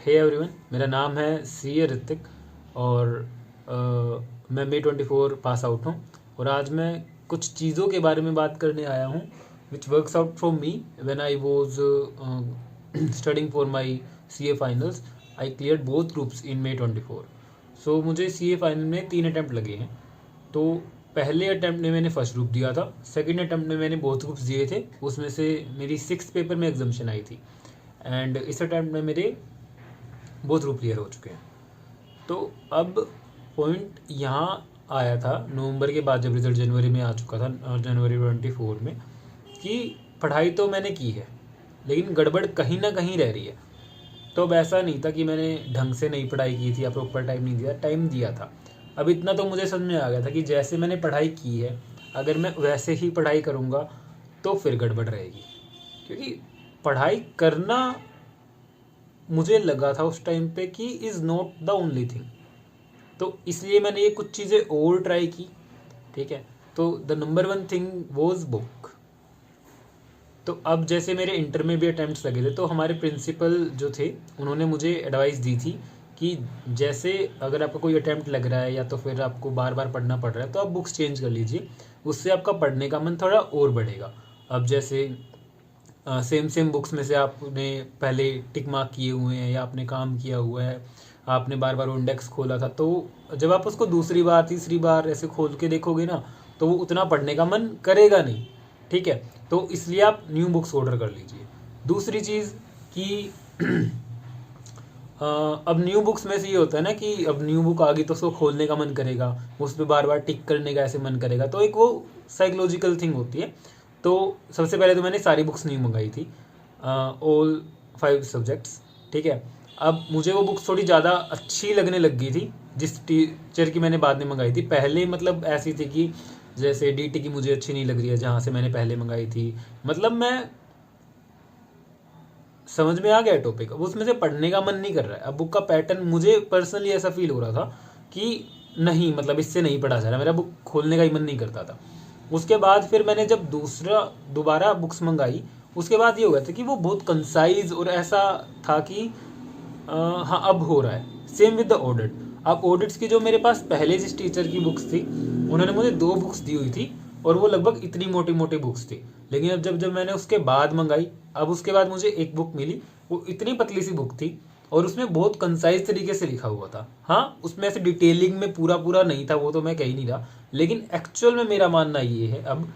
Hey everyone, मेरा नाम है सी ए ऋतिक और मैं May 24 पास आउट हूँ। और आज मैं कुछ चीज़ों के बारे में बात करने आया हूँ which works out from me when I was studying for my CA finals. I cleared both groups in May 24। सो मुझे CA फाइनल में 3 अटैम्प्ट लगे हैं। तो पहले अटैम्प्ट में मैंने फर्स्ट ग्रुप दिया था, सेकंड अटैम्प्ट में मैंने बोथ ग्रुप्स दिए थे, उसमें से मेरी 6 पेपर में एग्जाम्शन आई थी एंड इस अटैम्प्ट में मेरे बोथ ग्रुप क्लियर हो चुके हैं। तो अब पॉइंट यहाँ आया था नवंबर के बाद जब रिजल्ट जनवरी में आ चुका था, जनवरी 24 में, कि पढ़ाई तो मैंने की है लेकिन गड़बड़ कहीं ना कहीं रह रही है। तो अब ऐसा नहीं था कि मैंने ढंग से नहीं पढ़ाई की थी या प्रॉपर टाइम दिया था। अब इतना तो मुझे समझ में आ गया था कि जैसे मैंने पढ़ाई की है अगर मैं वैसे ही पढ़ाई करूँगा तो फिर गड़बड़ रहेगी, क्योंकि पढ़ाई करना मुझे लगा था उस टाइम पे कि is not the only thing. तो इसलिए मैंने ये कुछ चीज़ें और ट्राई की, ठीक है। तो the number 1 thing was book. तो अब जैसे मेरे इंटर में भी अटैम्प्ट्स लगे थे तो हमारे प्रिंसिपल जो थे उन्होंने मुझे एडवाइस दी थी कि जैसे अगर आपका कोई अटैम्प्ट लग रहा है या तो फिर आपको बार बार पढ़ना पड़ रहा है तो आप बुक्स चेंज कर लीजिए, उससे आपका पढ़ने का मन थोड़ा और बढ़ेगा। अब जैसे सेम बुक्स में से आपने पहले टिक मार्क किए हुए हैं या आपने काम किया हुआ है, आपने बार बार इंडेक्स खोला था, तो जब आप उसको दूसरी बार तीसरी बार ऐसे खोल के देखोगे ना तो वो उतना पढ़ने का मन करेगा नहीं, ठीक है। तो इसलिए आप न्यू बुक्स ऑर्डर कर लीजिए। दूसरी चीज़ कि अब न्यू बुक्स में से ये होता है ना कि अब न्यू बुक आ गई तो उसको खोलने का मन करेगा, उस पर बार बार टिक करने का ऐसे मन करेगा, तो एक वो साइकोलॉजिकल थिंग होती है। तो सबसे पहले तो मैंने सारी बुक्स न्यू मंगाई थी, ऑल 5 सब्जेक्ट्स, ठीक है। अब मुझे वो बुक्स थोड़ी ज़्यादा अच्छी लगने लग गई थी जिस टीचर की मैंने बाद में मंगाई थी। पहले मतलब ऐसी थी कि जैसे DT की मुझे अच्छी नहीं लग रही है जहाँ से मैंने पहले मंगाई थी, मतलब मैं समझ में आ गया टॉपिक, अब उसमें से पढ़ने का मन नहीं कर रहा है। अब बुक का पैटर्न मुझे पर्सनली ऐसा फील हो रहा था कि नहीं, मतलब इससे नहीं पढ़ा जा रहा, मेरा बुक खोलने का ही मन नहीं करता था। उसके बाद फिर मैंने जब दोबारा बुक्स मंगाई, उसके बाद ये हुआ था कि वो बहुत कंसाइज और ऐसा था कि हाँ अब हो रहा है। Same with the audit. अब ऑडिट्स की जो मेरे पास पहले जिस टीचर की बुक्स थी उन्होंने मुझे 2 बुक्स दी हुई थी और वो लगभग इतनी मोटी मोटी बुक्स थी, लेकिन अब जब मैंने उसके बाद मंगाई, अब उसके बाद मुझे एक बुक मिली, वो इतनी पतली सी बुक थी और उसमें बहुत कंसाइज तरीके से लिखा हुआ था। हाँ, उसमें ऐसे डिटेलिंग में पूरा नहीं था, वो तो मैं कह ही नहीं रहा, लेकिन एक्चुअल में मेरा मानना ये है अब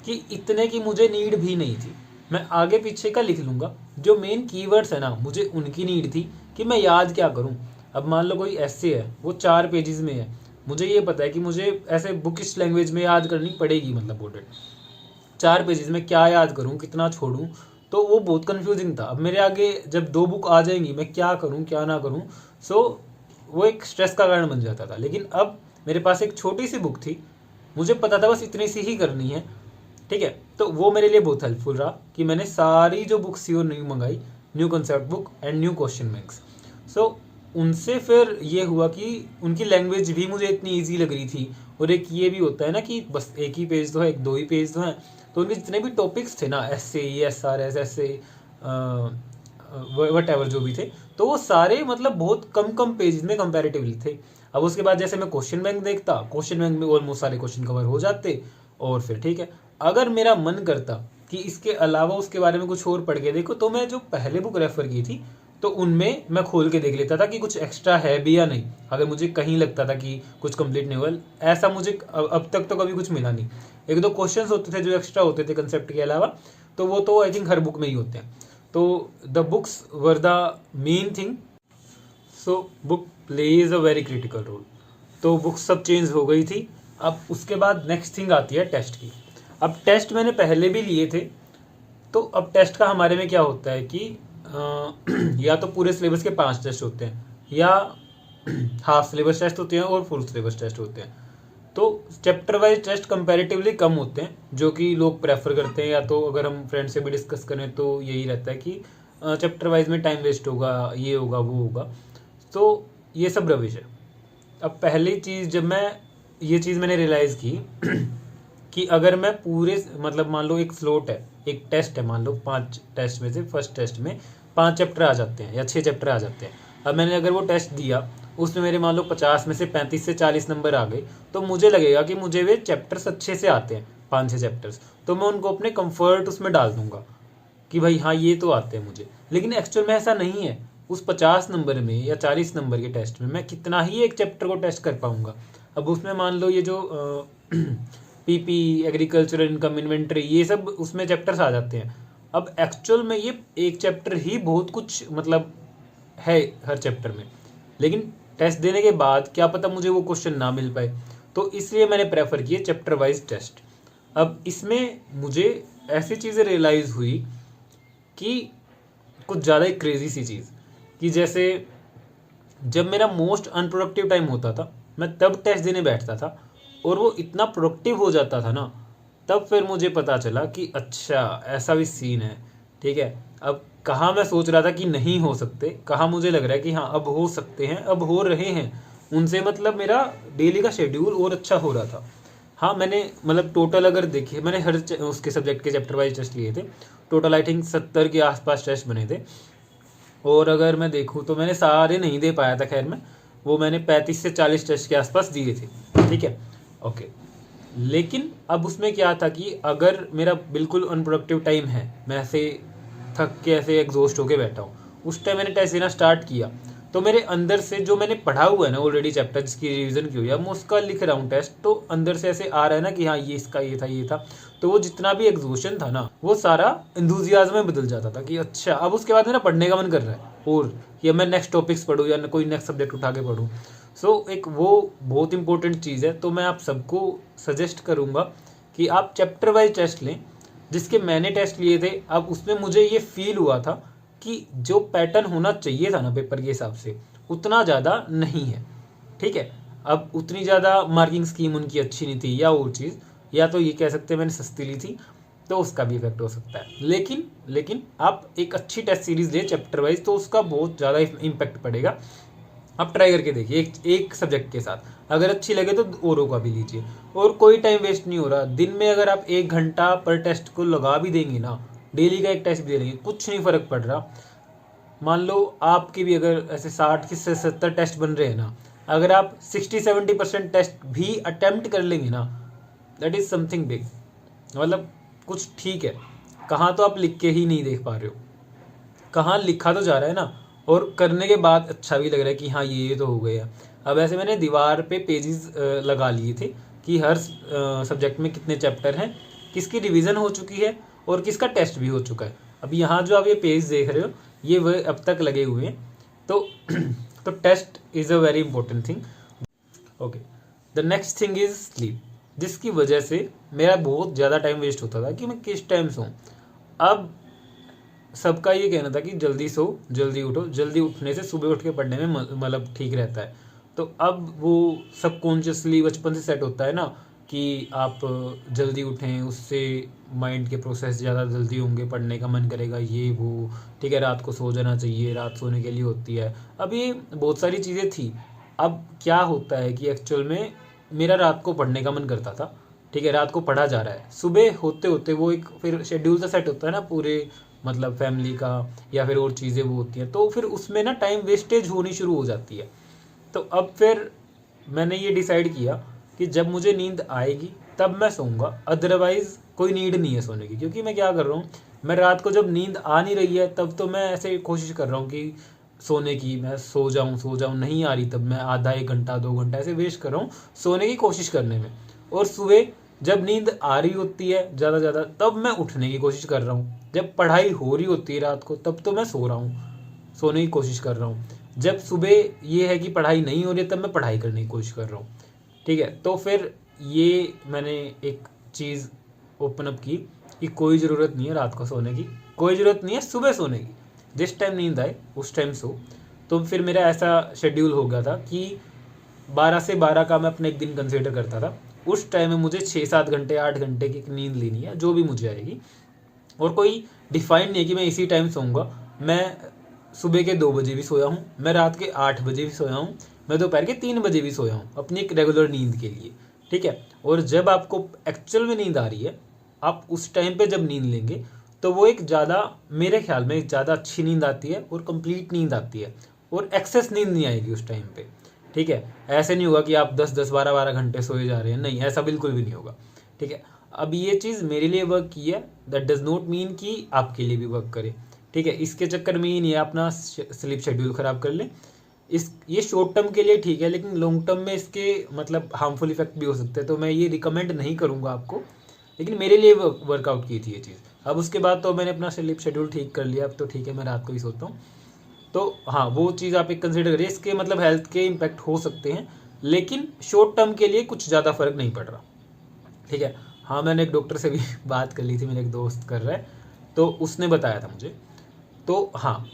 कि इतने की मुझे नीड भी नहीं थी। मैं आगे पीछे का लिख लूँगा, जो मेन कीवर्ड्स है ना मुझे उनकी नीड थी कि मैं याद क्या करूँ। अब मान लो कोई ऐसे है वो 4 पेजेस में है, मुझे ये पता है कि मुझे ऐसे बुकिश लैंग्वेज में याद करनी पड़ेगी, मतलब ऑडिट 4 पेजेस में क्या याद करूँ कितना छोड़ूं, तो वो बहुत कंफ्यूजिंग था। अब मेरे आगे जब 2 बुक आ जाएंगी मैं क्या करूँ क्या ना करूँ, सो वो एक स्ट्रेस का कारण बन जाता था। लेकिन अब मेरे पास एक छोटी सी बुक थी, मुझे पता था बस इतनी सी ही करनी है, ठीक है। तो वो मेरे लिए बहुत हेल्पफुल रहा कि मैंने सारी जो बुक्स थी वो न्यू मंगाई, new concept book and new question banks. So उनसे फिर ये हुआ कि उनकी लैंग्वेज भी मुझे इतनी ईजी लग रही थी। और एक ये भी होता है ना कि बस एक ही पेज तो है, 2 ही पेज तो हैं, तो उनके जितने भी टॉपिक्स थे ना, SA ESRS ऐसे वट एवर जो भी थे, तो वो सारे मतलब बहुत कम पेज में कंपैरेटिवली थे। अब उसके बाद जैसे मैं क्वेश्चन बैंक देखता, क्वेश्चन बैंक में ऑलमोस्ट सारे क्वेश्चन कवर हो जाते और फिर ठीक है। अगर मेरा मन करता कि इसके अलावा उसके बारे में कुछ और पढ़ के देखो, तो मैं जो पहले बुक रेफर की थी तो उनमें मैं खोल के देख लेता था कि कुछ एक्स्ट्रा है भी या नहीं, अगर मुझे कहीं लगता था कि कुछ कंप्लीट नहीं हुआ। ऐसा मुझे अब तक तो कभी कुछ मिला नहीं। 1-2 क्वेश्चंस होते थे जो एक्स्ट्रा होते थे कंसेप्ट के अलावा, तो वो तो आई थिंक हर बुक में ही होते हैं। तो the books were the main thing. So book plays a very critical role. तो बुक्स सब चेंज हो गई थी। अब उसके बाद नेक्स्ट थिंग आती है टेस्ट की। अब टेस्ट मैंने पहले भी लिए थे, तो अब टेस्ट का हमारे में क्या होता है कि या तो पूरे सिलेबस के 5 टेस्ट होते हैं या हाफ सिलेबस टेस्ट होते हैं और फुल सिलेबस टेस्ट होते हैं। तो चैप्टर वाइज टेस्ट कंपैरेटिवली कम होते हैं जो कि लोग प्रेफर करते हैं, या तो अगर हम फ्रेंड से भी डिस्कस करें तो यही रहता है कि चैप्टर वाइज में टाइम वेस्ट होगा, ये होगा वो होगा। तो ये सब रविश है। अब पहली चीज़ जब ये चीज़ मैंने रियलाइज़ की कि अगर मैं पूरे मतलब मान लो एक स्लॉट है, एक टेस्ट है, मान लो 5 टेस्ट में से फर्स्ट टेस्ट में 5 चैप्टर आ जाते हैं या 6 चैप्टर आ जाते हैं, अब मैंने अगर वो टेस्ट दिया, उसमें मेरे मान लो 50 में से 35 से 40 नंबर आ गए, तो मुझे लगेगा कि मुझे वे चैप्टर्स अच्छे से आते हैं, 5-6 चैप्टर्स, तो मैं उनको अपने कंफर्ट उसमें डाल दूंगा कि भाई हाँ ये तो आते हैं मुझे। लेकिन एक्चुअल में ऐसा नहीं है। उस 50 नंबर में या 40 नंबर के टेस्ट में मैं कितना ही एक चैप्टर को टेस्ट कर पाऊंगा। अब उसमें मान लो ये जो पीपी, एग्रीकल्चर इनकम, इन्वेंट्री, ये सब उसमें चैप्टर्स आ जाते हैं। अब एक्चुअल में ये एक चैप्टर ही बहुत कुछ मतलब है हर चैप्टर में, लेकिन टेस्ट देने के बाद क्या पता मुझे वो क्वेश्चन ना मिल पाए, तो इसलिए मैंने प्रेफर किए चैप्टर वाइज टेस्ट। अब इसमें मुझे ऐसी चीज़ें रियलाइज़ हुई कि कुछ ज़्यादा ही क्रेजी सी चीज़, कि जैसे जब मेरा मोस्ट अनप्रोडक्टिव टाइम होता था, मैं तब टेस्ट देने बैठता था और वो इतना प्रोडक्टिव हो जाता था ना, तब फिर मुझे पता चला कि अच्छा ऐसा भी सीन है। ठीक है, अब कहाँ मैं सोच रहा था कि नहीं हो सकते, कहाँ मुझे लग रहा है कि हाँ अब हो सकते हैं, अब हो रहे हैं, उनसे मतलब मेरा डेली का शेड्यूल और अच्छा हो रहा था। हाँ मैंने मतलब टोटल अगर देखिए, मैंने हर उसके सब्जेक्ट के चैप्टर वाइज टेस्ट लिए थे, टोटल आई थिंक 70 के आसपास टेस्ट बने थे। और अगर मैं देखूँ तो मैंने सारे नहीं दे पाया था, खैर मैं वो मैंने 35 से 40 टेस्ट के आसपास दिए थे। ठीक है, ओके। लेकिन अब उसमें क्या था कि अगर मेरा बिल्कुल अनप्रोडक्टिव टाइम है, मैं ऐसे थक के ऐसे एग्जॉस्ट होके बैठा हूँ, उस टाइम मैंने टेस्ट देना स्टार्ट किया, तो मेरे अंदर से जो मैंने पढ़ा हुआ है ना ऑलरेडी चैप्टर, जिसकी रिवीजन की हुई है, मैं उसका लिख रहा हूँ टेस्ट, तो अंदर से ऐसे आ रहा है ना कि हाँ ये इसका ये था ये था, तो वो जितना भी एग्जॉशन था ना, वो सारा एंथुजियाज्म में बदल जाता था कि अच्छा अब उसके बाद मेरा पढ़ने का मन कर रहा है और या मैं नेक्स्ट टॉपिक्स पढूँ या कोई नेक्स्ट सब्जेक्ट उठा के पढूँ। सो एक वो बहुत इंपॉर्टेंट चीज़ है। तो मैं आप सबको सजेस्ट करूँगा कि आप चैप्टर वाइज टेस्ट लें। जिसके मैंने टेस्ट लिए थे, अब उसमें मुझे ये फील हुआ था कि जो पैटर्न होना चाहिए था ना पेपर के हिसाब से, उतना ज़्यादा नहीं है। ठीक है, अब उतनी ज़्यादा मार्किंग स्कीम उनकी अच्छी नहीं थी, या और चीज़, या तो ये कह सकते हैं मैंने सस्ती ली थी, तो उसका भी इफेक्ट हो सकता है। लेकिन आप एक अच्छी टेस्ट सीरीज लें चैप्टर वाइज, तो उसका बहुत ज़्यादा इम्पैक्ट पड़ेगा। आप ट्राई करके देखिए एक सब्जेक्ट के साथ, अगर अच्छी लगे तो औरों का भी लीजिए। और कोई टाइम वेस्ट नहीं हो रहा। दिन में अगर आप 1 घंटा पर टेस्ट को लगा भी देंगे ना, डेली का एक टेस्ट भी दे देंगे, कुछ नहीं फ़र्क पड़ रहा। मान लो आपके भी अगर ऐसे 60 से 70 टेस्ट बन रहे हैं ना, अगर आप 60-70% टेस्ट भी अटेम्प्ट कर लेंगे ना, दैट इज़ समथिंग बिग। मतलब कुछ ठीक है। कहाँ तो आप लिख के ही नहीं देख पा रहे हो, कहाँ लिखा तो जा रहा है ना, और करने के बाद अच्छा भी लग रहा है कि हाँ ये तो हो गया। अब ऐसे मैंने दीवार पे पेजेस लगा लिए थे कि हर सब्जेक्ट में कितने चैप्टर हैं, किसकी रिवीजन हो चुकी है और किसका टेस्ट भी हो चुका है। अब यहाँ जो आप ये पेज देख रहे हो, ये वह अब तक लगे हुए हैं। तो तो test is a very important thing. Okay, the next thing is sleep, जिसकी वजह से मेरा बहुत ज़्यादा टाइम वेस्ट होता था कि मैं किस टाइम सोऊं। अब सबका ये कहना था कि जल्दी सो जल्दी उठो, जल्दी उठने से सुबह उठ के पढ़ने में मतलब ठीक रहता है। तो अब वो सबकॉन्शियसली बचपन से सेट होता है ना कि आप जल्दी उठें, उससे माइंड के प्रोसेस ज़्यादा जल्दी होंगे, पढ़ने का मन करेगा, ये वो। ठीक है, रात को सो जाना चाहिए, रात सोने के लिए होती है। अब ये बहुत सारी चीज़ें थी। अब क्या होता है कि एक्चुअल में मेरा रात को पढ़ने का मन करता था। ठीक है, रात को पढ़ा जा रहा है, सुबह होते होते वो एक फिर शेड्यूल सा सेट होता है ना पूरे, मतलब फैमिली का या फिर और चीज़ें वो होती हैं, तो फिर उसमें ना टाइम वेस्टेज होनी शुरू हो जाती है। तो अब फिर मैंने ये डिसाइड किया कि जब मुझे नींद आएगी तब मैं सोऊंगा, अदरवाइज़ कोई नीड नहीं है सोने की। क्योंकि मैं क्या कर रहा हूँ, मैं रात को जब नींद आ नहीं रही है तब तो मैं ऐसे कोशिश कर रहा हूँ कि सोने की, मैं सो जाऊँ, नहीं आ रही तब मैं आधा 1 घंटा 2 घंटा ऐसे वेस्ट कर रहा हूँ सोने की कोशिश करने में। और सुबह जब नींद आ रही होती है ज़्यादा तब मैं उठने की कोशिश कर रहा हूँ। जब पढ़ाई हो रही होती है रात को तब तो मैं सो रहा हूँ, सोने की कोशिश कर रहा हूँ। जब सुबह ये है कि पढ़ाई नहीं हो रही है तब मैं पढ़ाई करने की कोशिश कर रहा हूँ। ठीक है, तो फिर ये मैंने एक चीज़ ओपन अप की कि कोई ज़रूरत नहीं है रात को सोने की, कोई ज़रूरत नहीं है सुबह सोने की, जिस टाइम नींद आए उस टाइम सो। तो फिर मेरा ऐसा शेड्यूल हो गया था कि 12 से 12 का मैं अपना एक दिन कंसिडर करता था। उस टाइम में मुझे 6-7 घंटे 8 घंटे की नींद लेनी है, जो भी मुझे आएगी। और कोई डिफाइन नहीं है कि मैं इसी टाइम सोऊंगा। मैं सुबह के 2 बजे भी सोया हूँ, मैं रात के 8 बजे भी सोया हूँ, मैं दोपहर के 3 बजे भी सोया हूँ अपनी एक रेगुलर नींद के लिए। ठीक है, और जब आपको एक्चुअल में नींद आ रही है, आप उस टाइम पे जब नींद लेंगे तो वो एक ज़्यादा, मेरे ख्याल में ज़्यादा अच्छी नींद आती है और कंप्लीट नींद आती है। और एक्सेस नींद नहीं आएगी उस टाइम पे। ठीक है, ऐसे नहीं होगा कि आप 10-10 12-12 घंटे सोए जा रहे हैं, नहीं, ऐसा बिल्कुल भी नहीं होगा। ठीक है, अब ये चीज़ मेरे लिए वर्क की है, दैट डज नॉट मीन कि आपके लिए भी वर्क करे। ठीक है, इसके चक्कर में ये नहीं है अपना स्लीप शेड्यूल ख़राब कर ले। ये शॉर्ट टर्म के लिए ठीक है, लेकिन लॉन्ग टर्म में इसके मतलब हार्मफुल इफेक्ट भी हो सकते हैं, तो मैं ये रिकमेंड नहीं करूँगा आपको। लेकिन मेरे लिए वर्कआउट की थी ये चीज़। अब उसके बाद तो मैंने अपना स्लीप शेड्यूल ठीक कर लिया, अब तो ठीक है, मैं रात को ही सोता हूँ। तो हाँ, वो चीज़ आप एक कंसिडर करिए। इसके मतलब हेल्थ के इम्पैक्ट हो सकते हैं, लेकिन शॉर्ट टर्म के लिए कुछ ज़्यादा फर्क नहीं पड़ रहा। ठीक है, हाँ, मैंने एक डॉक्टर से भी बात कर ली थी, मेरा एक दोस्त कर रहा है, तो उसने बताया था मुझे। तो हाँ,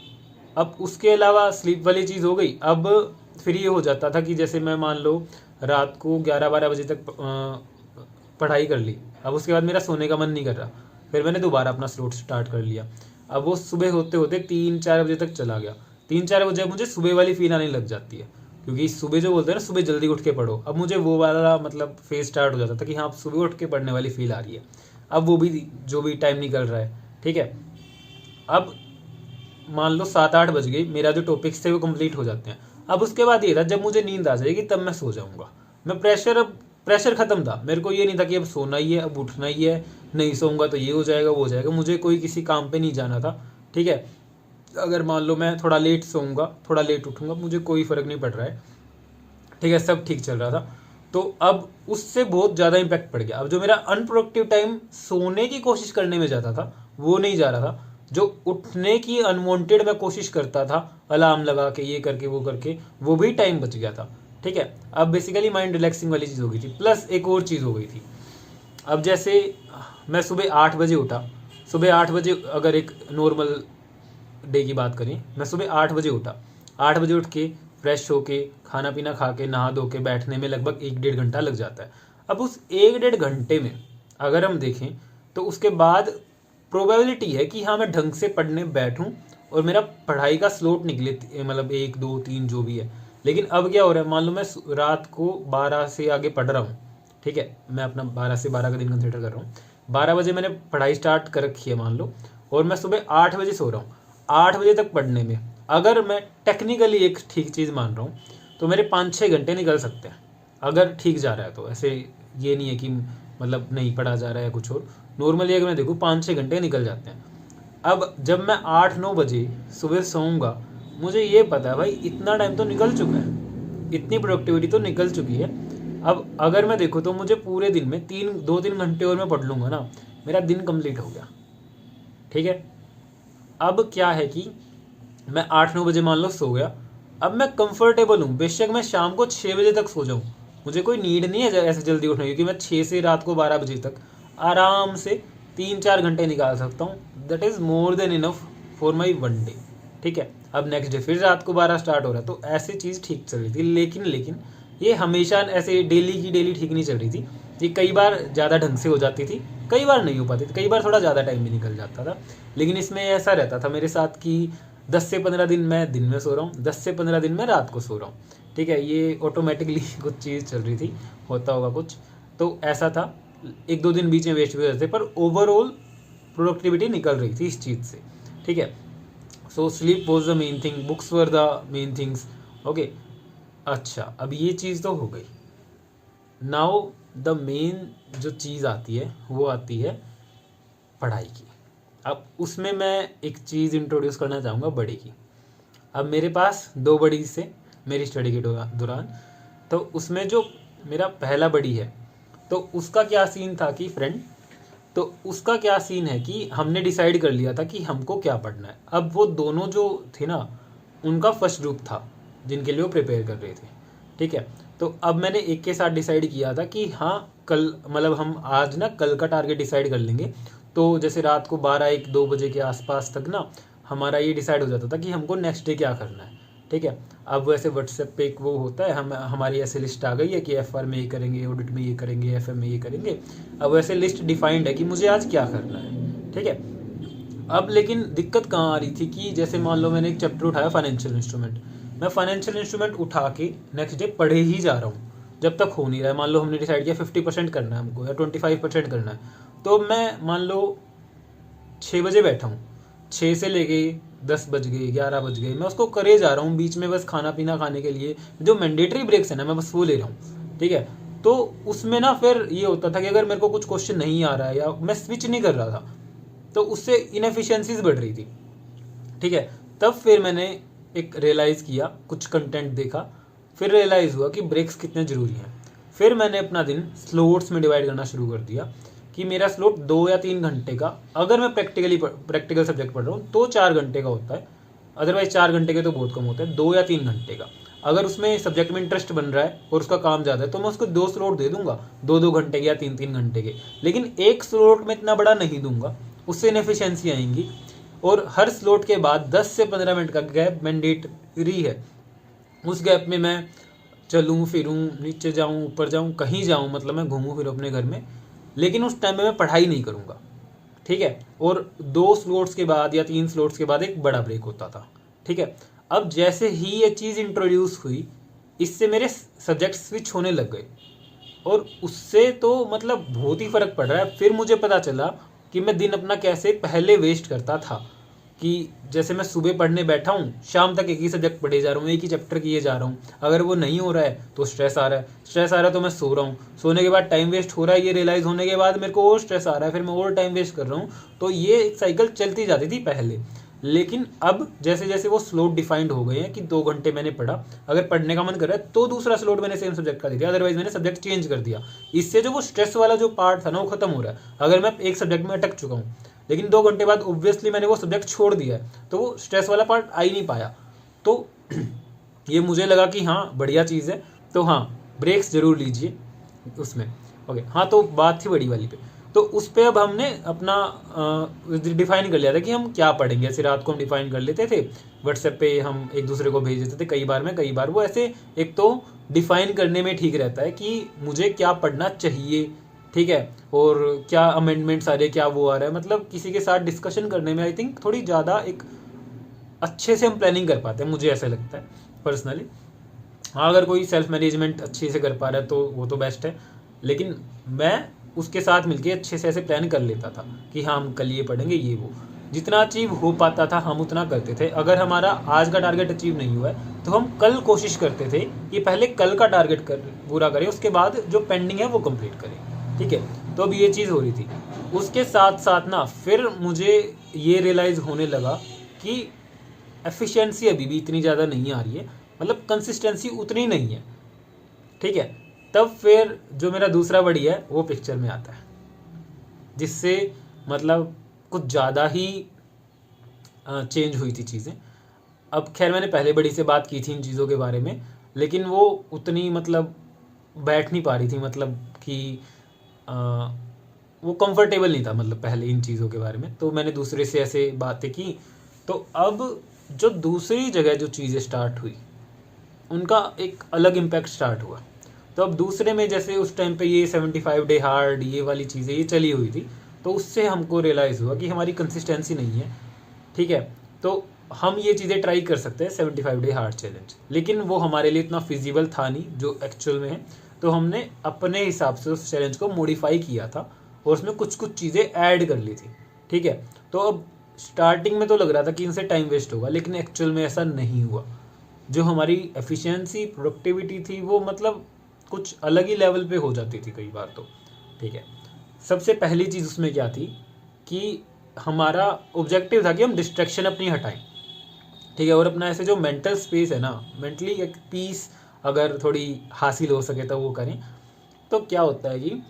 अब उसके अलावा स्लीप वाली चीज़ हो गई। अब फिर ये हो जाता था कि जैसे मैं मान लो रात को 11-12 बजे तक पढ़ाई कर ली, अब उसके बाद मेरा सोने का मन नहीं कर रहा, फिर मैंने दोबारा अपना स्लोट स्टार्ट कर लिया। अब वो सुबह होते होते 3-4 बजे तक चला गया। 3-4 बजे मुझे सुबह वाली फील आने लग जाती है, क्योंकि सुबह जो बोलते हैं ना, सुबह जल्दी उठ के पढ़ो, अब मुझे वो वाला मतलब फेज स्टार्ट हो जाता था कि हाँ, सुबह उठ के पढ़ने वाली फील आ रही है। अब वो भी जो भी टाइम निकल रहा है, ठीक है, अब मान लो 7-8 बज गई, मेरा जो टॉपिक्स थे वो कंप्लीट हो जाते हैं। अब उसके बाद ये था, जब मुझे नींद आ जाएगी तब मैं सो जाऊंगा। मैं प्रेशर खत्म था, मेरे को ये नहीं था कि अब सोना ही है, अब उठना ही है, नहीं सोऊंगा तो ये हो जाएगा वो हो जाएगा। मुझे कोई किसी काम पे नहीं जाना था। ठीक है, अगर मान लो मैं थोड़ा लेट सोऊंगा, थोड़ा लेट उठूंगा, मुझे कोई फ़र्क नहीं पड़ रहा है। ठीक है, सब ठीक चल रहा था। तो अब उससे बहुत ज़्यादा इम्पैक्ट पड़ गया। अब जो मेरा अनप्रोडक्टिव टाइम सोने की कोशिश करने में जाता था, वो नहीं जा रहा था। जो उठने की अनवांटेड मैं कोशिश करता था, अलार्म लगा के, ये करके वो करके, वो भी टाइम बच गया था। ठीक है, अब बेसिकली माइंड रिलैक्सिंग वाली चीज़ हो गई थी। प्लस एक और चीज़ हो गई थी, अब जैसे मैं सुबह 8 बजे उठा, सुबह 8 बजे अगर एक नॉर्मल डे की बात करें, मैं सुबह 8 बजे उठा, 8 बजे उठ के फ्रेश होके खाना पीना खा के नहा धो के बैठने में लगभग 1-1.5 घंटा लग जाता है। अब उस 1-1.5 घंटे में अगर हम देखें तो उसके बाद प्रोबेबिलिटी है कि हाँ, मैं ढंग से पढ़ने बैठूं और मेरा पढ़ाई का स्लोट निकले, मतलब 1, 2, 3 जो भी है। लेकिन अब क्या हो रहा है, मान लो मैं रात को 12 से आगे पढ़ रहा हूँ। ठीक है, मैं अपना 12 से 12 का दिन कंसिडर कर रहा हूँ। 12 बजे मैंने पढ़ाई स्टार्ट कर रखी है मान लो, और मैं सुबह 8 बजे सो रहा हूँ। 8 बजे तक पढ़ने में अगर मैं टेक्निकली एक ठीक चीज़ मान रहा हूँ तो मेरे 5-6 घंटे निकल सकते हैं, अगर ठीक जा रहा है तो। ऐसे ये नहीं है कि मतलब नहीं पढ़ा जा रहा है कुछ और, नॉर्मली अगर मैं देखूँ 5-6 घंटे निकल जाते हैं। अब जब मैं 8-9 बजे सुबह सोऊंगा, मुझे ये पता है भाई इतना टाइम तो निकल चुका है, इतनी प्रोडक्टिविटी तो निकल चुकी है। अब अगर मैं देखूँ तो मुझे पूरे दिन में 2-3 घंटे और मैं पढ़ लूँगा ना, मेरा दिन कंप्लीट हो गया। ठीक है, अब क्या है कि मैं 8-9 बजे मान लो सो गया, अब मैं कंफर्टेबल हूँ, बेशक मैं शाम को 6 बजे तक सो जाऊँ, मुझे कोई नीड नहीं है ऐसे जल्दी उठने की, क्योंकि मैं 6 से रात को 12 बजे तक आराम से 3-4 घंटे निकाल सकता हूँ। That is more than enough for my one day. ठीक है, अब नेक्स्ट डे फिर रात को 12 स्टार्ट हो रहा है, तो ऐसी चीज़ ठीक चल रही थी। लेकिन ये हमेशा ऐसे डेली की डेली ठीक नहीं चल रही थी। ये कई बार ज़्यादा ढंग से हो जाती थी, कई बार नहीं हो पाती थी, कई बार थोड़ा ज़्यादा टाइम भी निकल जाता था। लेकिन इसमें ऐसा रहता था मेरे साथ कि 10 से 15 दिन मैं दिन में सो रहा हूँ, 10 से 15 दिन मैं रात को सो रहा हूँ। ठीक है, ये ऑटोमेटिकली कुछ चीज़ चल रही थी, होता होगा कुछ, तो ऐसा था। 1-2 दिन बीच में वेस्ट भी हो जाते, पर ओवरऑल प्रोडक्टिविटी निकल रही थी इस चीज़ से। ठीक है, so sleep was the main thing, books were the main things. Okay, अच्छा, अब ये चीज़ तो हो गई। नाउ द मेन जो चीज़ आती है वो आती है पढ़ाई की। अब उसमें मैं एक चीज़ इंट्रोड्यूस करना चाहूँगा, बड़ी की। अब मेरे पास 2 बड़ी से मेरी स्टडी के दौरान, तो उसमें जो मेरा पहला बड़ी है, तो उसका क्या सीन था कि फ्रेंड, तो उसका क्या सीन है कि हमने डिसाइड कर लिया था कि हमको क्या पढ़ना है। अब वो दोनों जो थे ना, उनका फर्स्ट ग्रुप था जिनके लिए वो प्रिपेयर कर रहे थे। ठीक है, तो अब मैंने एक के साथ डिसाइड किया था कि हाँ, कल मतलब हम आज ना कल का टारगेट डिसाइड कर लेंगे। तो जैसे रात को 12-1-2 बजे के आसपास तक ना हमारा ये डिसाइड हो जाता था कि हमको नेक्स्ट डे क्या करना है। ठीक है, अब वैसे व्हाट्सएप पे एक वो होता है, हमारी ऐसे लिस्ट आ गई है कि FR में ये करेंगे, ऑडिट में ये करेंगे, FM में ये करेंगे। अब वैसे लिस्ट डिफाइंड है कि मुझे आज क्या करना है। ठीक है, अब लेकिन दिक्कत कहाँ आ रही थी कि जैसे मान लो मैंने एक चैप्टर उठाया फाइनेंशियल इंस्ट्रूमेंट, मैं फाइनेंशियल इंस्ट्रूमेंट उठा के नेक्स्ट डे पढ़े ही जा रहा हूँ, जब तक हो नहीं रहा है। मान लो हमने डिसाइड किया 50% करना है हमको, या 25% करना है, तो मैं मान लो 6 बजे बैठा हूँ, 6 से लेके 10 बज गए, 11 बज गए, मैं उसको करे जा रहा हूँ, बीच में बस खाना पीना खाने के लिए जो मैंडेटरी ब्रेक्स है ना, मैं बस वो ले रहा हूँ, ठीक है। तो उसमें ना फिर ये होता था कि अगर मेरे को कुछ क्वेश्चन नहीं आ रहा है या मैं स्विच नहीं कर रहा था, तो उससे इनएफिशिएंसीज बढ़ रही थी, ठीक है। तब फिर मैंने एक रियलाइज़ किया, कुछ कंटेंट देखा, फिर रियलाइज़ हुआ कि ब्रेक्स कितने ज़रूरी हैं। फिर मैंने अपना दिन स्लोट्स में डिवाइड करना शुरू कर दिया कि मेरा स्लोट 2 या 3 घंटे का, अगर मैं प्रैक्टिकल सब्जेक्ट पढ़ रहा हूँ तो 4 घंटे का होता है, अदरवाइज 4 घंटे के तो बहुत कम होता है, 2 या 3 घंटे का। अगर उसमें सब्जेक्ट में इंटरेस्ट बन रहा है और उसका काम ज़्यादा है तो मैं उसको 2 स्लॉट दे दूंगा, 2-2 घंटे के या 3-3 घंटे के, लेकिन एक स्लॉट में इतना बड़ा नहीं दूंगा, उससे इनएफिशिएंसी आएंगी। और हर स्लॉट के बाद 10 से 15 मिनट का गैप मैंडेटरी है। उस गैप में मैं चलूँ फिरूँ, नीचे जाऊँ ऊपर जाऊँ, कहीं जाऊँ, मतलब मैं घूमूँ फिरूँ अपने घर में, लेकिन उस टाइम में मैं पढ़ाई नहीं करूँगा, ठीक है। और 2 स्लॉट्स के बाद या 3 स्लॉट्स के बाद एक बड़ा ब्रेक होता था, ठीक है। अब जैसे ही ये चीज़ इंट्रोड्यूस हुई, इससे मेरे सब्जेक्ट स्विच होने लग गए और उससे तो मतलब बहुत ही फ़र्क पड़ रहा है। फिर मुझे पता चला कि मैं दिन अपना कैसे पहले वेस्ट करता था, कि जैसे मैं सुबह पढ़ने बैठा हूँ, शाम तक एक ही सब्जेक्ट पढ़े जा रहा हूँ, एक ही चैप्टर किए जा रहा हूँ। अगर वो नहीं हो रहा है तो स्ट्रेस आ रहा है, स्ट्रेस आ रहा है तो मैं सो रहा हूँ, सोने के बाद टाइम वेस्ट हो रहा है, ये रियलाइज़ होने के बाद मेरे को और स्ट्रेस आ रहा है, फिर मैं और टाइम वेस्ट कर रहा हूँ। तो ये एक साइकिल चलती जाती थी पहले। लेकिन अब जैसे जैसे वो स्लॉट डिफाइंड हो गए हैं कि 2 घंटे मैंने पढ़ा, अगर पढ़ने का मन कर रहा है तो दूसरा स्लॉट मैंने सेम सब्जेक्ट का दे दिया, अदरवाइज मैंने सब्जेक्ट चेंज कर दिया। इससे जो वो स्ट्रेस वाला जो पार्ट था ना वो खत्म हो रहा है। अगर मैं एक सब्जेक्ट में अटक चुका हूँ लेकिन 2 घंटे बाद ऑब्वियसली मैंने वो सब्जेक्ट छोड़ दिया है, तो वो स्ट्रेस वाला पार्ट आ ही नहीं पाया। तो ये मुझे लगा कि हाँ बढ़िया चीज़ है। तो हाँ, ब्रेक्स जरूर लीजिए उसमें। ओके, हाँ, तो बात थी बड़ी वाली पे। तो उस पर अब हमने अपना डिफाइन कर लिया था कि हम क्या पढ़ेंगे। ऐसे रात को हम डिफाइन कर लेते थे, व्हाट्सएप पे हम एक दूसरे को भेज देते थे, कई बार वो ऐसे एक तो डिफाइन करने में ठीक रहता है कि मुझे क्या पढ़ना चाहिए, ठीक है, और क्या अमेंडमेंट्स आ रहे हैं, क्या वो आ रहा है, मतलब किसी के साथ डिस्कशन करने में आई थिंक थोड़ी ज़्यादा एक अच्छे से हम प्लानिंग कर पाते हैं, मुझे ऐसा लगता है पर्सनली। हाँ, अगर कोई सेल्फ मैनेजमेंट अच्छे से कर पा रहा है तो वो तो बेस्ट है, लेकिन मैं उसके साथ मिलके अच्छे से ऐसे प्लान कर लेता था कि हाँ हम कल ये पढ़ेंगे, ये वो जितना अचीव हो पाता था हम उतना करते थे। अगर हमारा आज का टारगेट अचीव नहीं हुआ है तो हम कल कोशिश करते थे कि पहले कल का टारगेट पूरा करें, उसके बाद जो पेंडिंग है वो कंप्लीट करें, ठीक है। तो अब ये चीज़ हो रही थी। उसके साथ साथ ना फिर मुझे ये रियलाइज़ होने लगा कि एफिशिएंसी अभी भी इतनी ज़्यादा नहीं आ रही है, मतलब कंसिस्टेंसी उतनी नहीं है, ठीक है। तब फिर जो मेरा दूसरा बड़ी है वो पिक्चर में आता है, जिससे मतलब कुछ ज़्यादा ही चेंज हुई थी चीज़ें। अब खैर मैंने पहले बड़ी से बात की थी इन चीज़ों के बारे में, लेकिन वो उतनी मतलब बैठ नहीं पा रही थी, मतलब कि वो कंफर्टेबल नहीं था मतलब पहले इन चीज़ों के बारे में। तो मैंने दूसरे से ऐसे बातें की, तो अब जो दूसरी जगह जो चीज़ें स्टार्ट हुई उनका एक अलग इम्पैक्ट स्टार्ट हुआ। तो अब दूसरे में जैसे उस टाइम पे ये 75 डे हार्ड ये वाली चीज़ें ये चली हुई थी, तो उससे हमको रियलाइज़ हुआ कि हमारी कंसिस्टेंसी नहीं है, ठीक है। तो हम ये चीज़ें ट्राई कर सकते हैं 75 डे हार्ड चैलेंज, लेकिन वो हमारे लिए इतना फिजिबल था नहीं जो एक्चुअल में है। तो हमने अपने हिसाब से उस चैलेंज को मॉडिफाई किया था और उसमें कुछ कुछ चीज़ें ऐड कर ली थी, ठीक है। तो अब स्टार्टिंग में तो लग रहा था कि इनसे टाइम वेस्ट होगा, लेकिन एक्चुअल में ऐसा नहीं हुआ। जो हमारी एफिशिएंसी प्रोडक्टिविटी थी वो मतलब कुछ अलग ही लेवल पे हो जाती थी कई बार तो, ठीक है। सबसे पहली चीज़ उसमें क्या थी कि हमारा ऑब्जेक्टिव था कि हम डिस्ट्रैक्शन अपनी हटाएं, ठीक है, और अपना ऐसे जो मेंटल स्पेस है ना, मेंटली एक पीस अगर थोड़ी हासिल हो सके तो वो करें। तो क्या होता है कि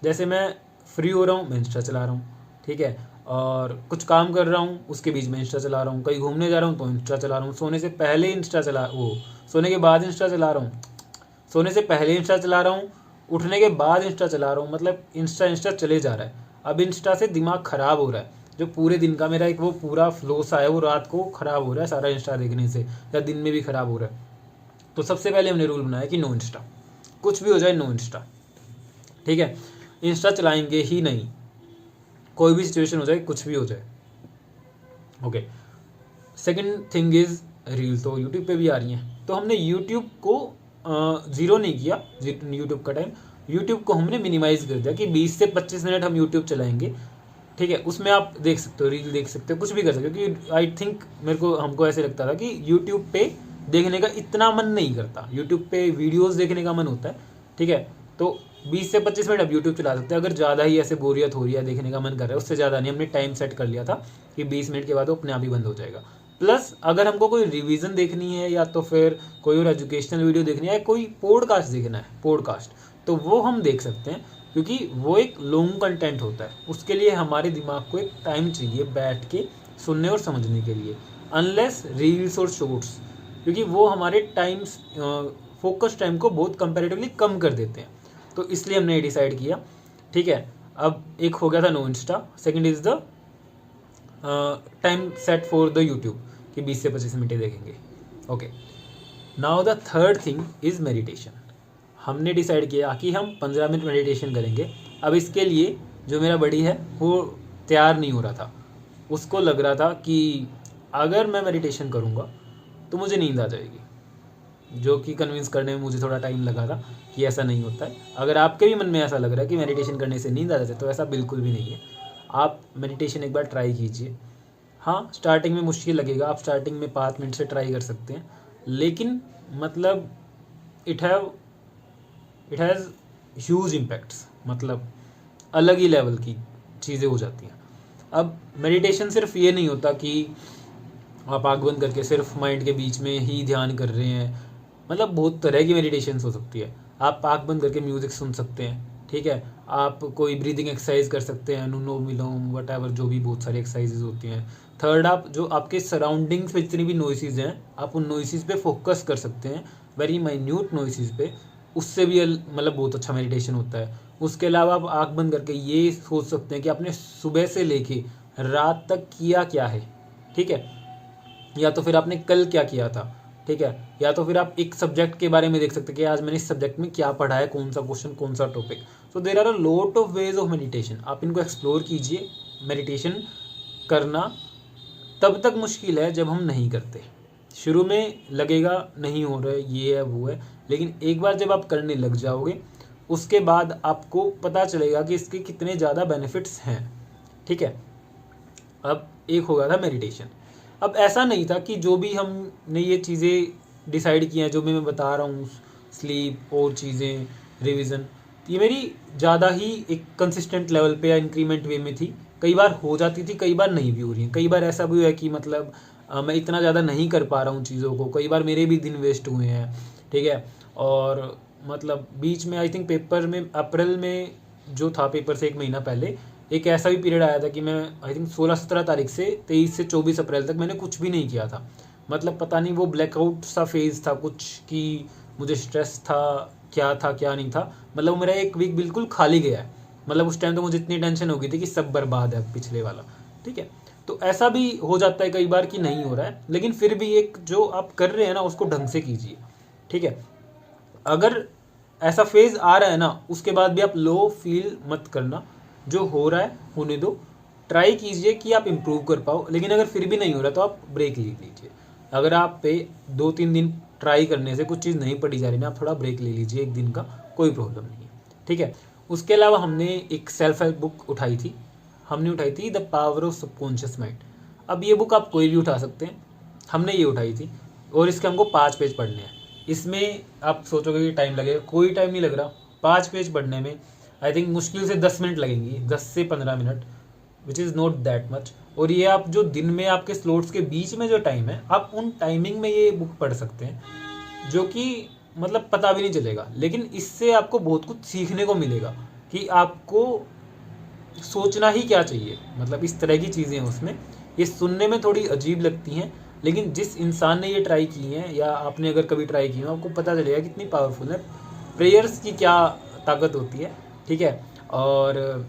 जैसे मैं फ्री हो रहा हूँ मैं इंस्टा चला रहा हूँ, ठीक है, और कुछ काम कर रहा हूँ उसके बीच में इंस्टा चला रहा हूँ, कहीं घूमने जा रहा हूँ तो इंस्टा चला रहा हूँ, सोने से पहले इंस्टा चला वो सोने के बाद इंस्टा चला रहा हूँ, सोने से पहले इंस्टा चला रहा हूँ, उठने के बाद इंस्टा चला रहा हूँ, मतलब इंस्टा चले जा रहा है। अब इंस्टा से दिमाग ख़राब हो रहा है, जो पूरे दिन का मेरा एक वो पूरा फ्लो सा है वो रात को ख़राब हो रहा है सारा इंस्टा देखने से, या दिन में भी ख़राब हो रहा है। तो सबसे पहले हमने रूल बनाया कि नो इंस्टा, कुछ भी हो जाए नो इंस्टा, ठीक है। इंस्टा चलाएंगे ही नहीं, कोई भी सिचुएशन हो जाए, कुछ भी हो जाए, okay. Second thing is reel, तो यूट्यूब पे भी आ रही हैं, तो हमने यूट्यूब को ज़ीरो नहीं किया यूट्यूब का टाइम, यूट्यूब को हमने मिनिमाइज़ कर दिया कि 20 से 25 मिनट हम यूट्यूब चलाएंगे। ठीक है, उसमें आप देख सकते हो, रील देख सकते हो, कुछ भी कर सकते हो, क्योंकि आई थिंक हमको ऐसे लगता था कि यूट्यूब पे देखने का इतना मन नहीं करता, यूट्यूब पे वीडियोस देखने का मन होता है, ठीक है। तो 20 से 25 मिनट आप यूट्यूब चला सकते हैं, अगर ज़्यादा ही ऐसे बोरियत हो रही है, देखने का मन कर रहा है, उससे ज़्यादा नहीं। हमने टाइम सेट कर लिया था कि 20 मिनट के बाद वो अपने आप ही बंद हो जाएगा। प्लस अगर हमको कोई रिवीजन देखनी है या तो फिर कोई और एजुकेशनल वीडियो देखनी है या कोई पॉडकास्ट देखना है, पॉडकास्ट, तो वो हम देख सकते हैं, क्योंकि वो एक लॉन्ग कंटेंट होता है, उसके लिए हमारे दिमाग को एक टाइम चाहिए बैठ के सुनने और समझने के लिए, अनलेस रील्स और शॉर्ट्स, क्योंकि वो हमारे फोकस टाइम को बहुत कंपैरेटिवली कम कर देते हैं। तो इसलिए हमने ये डिसाइड किया, ठीक है। अब एक हो गया था no Insta, second is the time set for the YouTube कि 20 से 25 मिनट देखेंगे। Okay, now the third thing is meditation. हमने डिसाइड किया कि हम 15 मिनट मेडिटेशन करेंगे। अब इसके लिए जो मेरा बड़ी है वो तैयार नहीं हो रहा था, उसको लग रहा था कि अगर मैं मेडिटेशन करूँगा तो मुझे नींद आ जाएगी, जो कि कन्विंस करने में मुझे थोड़ा टाइम लगा था कि ऐसा नहीं होता है। अगर आपके भी मन में ऐसा लग रहा है कि मेडिटेशन करने से नींद आ जाती है, तो ऐसा बिल्कुल भी नहीं है। आप मेडिटेशन एक बार ट्राई कीजिए। हाँ, स्टार्टिंग में मुश्किल लगेगा, आप स्टार्टिंग में 5 मिनट से ट्राई कर सकते हैं, लेकिन मतलब इट हैज़ ह्यूज इम्पैक्ट्स, मतलब अलग ही लेवल की चीज़ें हो जाती हैं। अब मेडिटेशन सिर्फ ये नहीं होता कि आप आँख बंद करके सिर्फ माइंड के बीच में ही ध्यान कर रहे हैं, मतलब बहुत तरह की मेडिटेशन हो सकती है। आप आँख बंद करके म्यूज़िक सुन सकते हैं, ठीक है। आप कोई ब्रीदिंग एक्सरसाइज कर सकते हैं, अनुलोम विलोम वट जो भी बहुत सारी एक्सरसाइजेज होती हैं। थर्ड, आप जो आपके सराउंडिंग्स में जितनी भी नॉइसेज हैं, आप उन नॉइसेज पे फोकस कर सकते हैं, वेरी माइन्यूट नॉइसेज पे, उससे भी मतलब बहुत अच्छा मेडिटेशन होता है। उसके अलावा आप आँख बंद करके ये सोच सकते हैं कि आपने सुबह से लेके रात तक किया क्या है, ठीक है, या तो फिर आपने कल क्या किया था, ठीक है, या तो फिर आप एक सब्जेक्ट के बारे में देख सकते हैं कि आज मैंने इस सब्जेक्ट में क्या पढ़ा है, कौन सा क्वेश्चन, कौन सा topic. So there are a lot of ways of meditation, आप इनको एक्सप्लोर कीजिए। मेडिटेशन करना तब तक मुश्किल है जब हम नहीं करते। शुरू में लगेगा नहीं हो रहा है, ये है वो है, लेकिन एक बार जब आप करने लग जाओगे, उसके बाद आपको पता चलेगा कि इसके कितने ज़्यादा बेनिफिट्स हैं, ठीक है। अब एक हो गया था मेडिटेशन। अब ऐसा नहीं था कि जो भी हमने ये चीज़ें डिसाइड की हैं, जो भी मैं बता रहा हूँ, स्लीप और चीज़ें, रिवीजन, ये मेरी ज़्यादा ही एक कंसिस्टेंट लेवल पे या इंक्रीमेंट वे में थी। कई बार हो जाती थी, कई बार नहीं भी हो रही हैं। कई बार ऐसा भी हुआ है कि मतलब मैं इतना ज़्यादा नहीं कर पा रहा हूँ चीज़ों को, कई बार मेरे भी दिन वेस्ट हुए हैं, ठीक है। और मतलब बीच में आई थिंक पेपर में अप्रैल में जो था, पेपर से 1 महीना पहले एक ऐसा भी पीरियड आया था कि मैं आई थिंक 16-17 तारीख से 23 से 24 अप्रैल तक मैंने कुछ भी नहीं किया था। मतलब पता नहीं वो ब्लैकआउट सा फेज़ था कुछ, कि मुझे स्ट्रेस था, क्या नहीं था, मतलब मेरा 1 वीक बिल्कुल खाली गया है। मतलब उस टाइम तो मुझे इतनी टेंशन हो गई थी कि सब बर्बाद है पिछले वाला, ठीक है। तो ऐसा भी हो जाता है कई बार कि नहीं हो रहा है, लेकिन फिर भी एक जो आप कर रहे हैं ना, उसको ढंग से कीजिए, ठीक है। अगर ऐसा फेज़ आ रहा है ना, उसके बाद भी आप लो फील मत करना, जो हो रहा है होने दो, ट्राई कीजिए कि आप इम्प्रूव कर पाओ। लेकिन अगर फिर भी नहीं हो रहा तो आप ब्रेक ले लीजिए। अगर आप पे 2-3 दिन ट्राई करने से कुछ चीज़ नहीं पड़ी जा रही ना, आप थोड़ा ब्रेक ले लीजिए, 1 दिन का कोई प्रॉब्लम नहीं है, ठीक है। उसके अलावा हमने एक सेल्फ हेल्प बुक उठाई थी, हमने उठाई थी the power of subconscious mind. अब ये बुक आप कोई भी उठा सकते हैं, हमने ये उठाई थी और इसके हमको 5 पेज पढ़ने हैं। इसमें आप सोचोगे कि टाइम लगेगा, कोई टाइम नहीं लग रहा। 5 पेज पढ़ने में आई थिंक मुश्किल से 10 मिनट लगेंगी, 10 से 15 minute, which is not that much. और ये आप जो दिन में आपके स्लॉट्स के बीच में जो टाइम है, आप उन टाइमिंग में ये बुक पढ़ सकते हैं, जो कि मतलब पता भी नहीं चलेगा। लेकिन इससे आपको बहुत कुछ सीखने को मिलेगा कि आपको सोचना ही क्या चाहिए, मतलब इस तरह की चीज़ें हैं उसमें। ये सुनने में थोड़ी अजीब लगती हैं, लेकिन जिस इंसान ने ये ट्राई की हैं, या आपने अगर कभी ट्राई की हो, आपको पता चलेगा कितनी पावरफुल है। प्रेयर्स की क्या ताकत होती है, ठीक है, और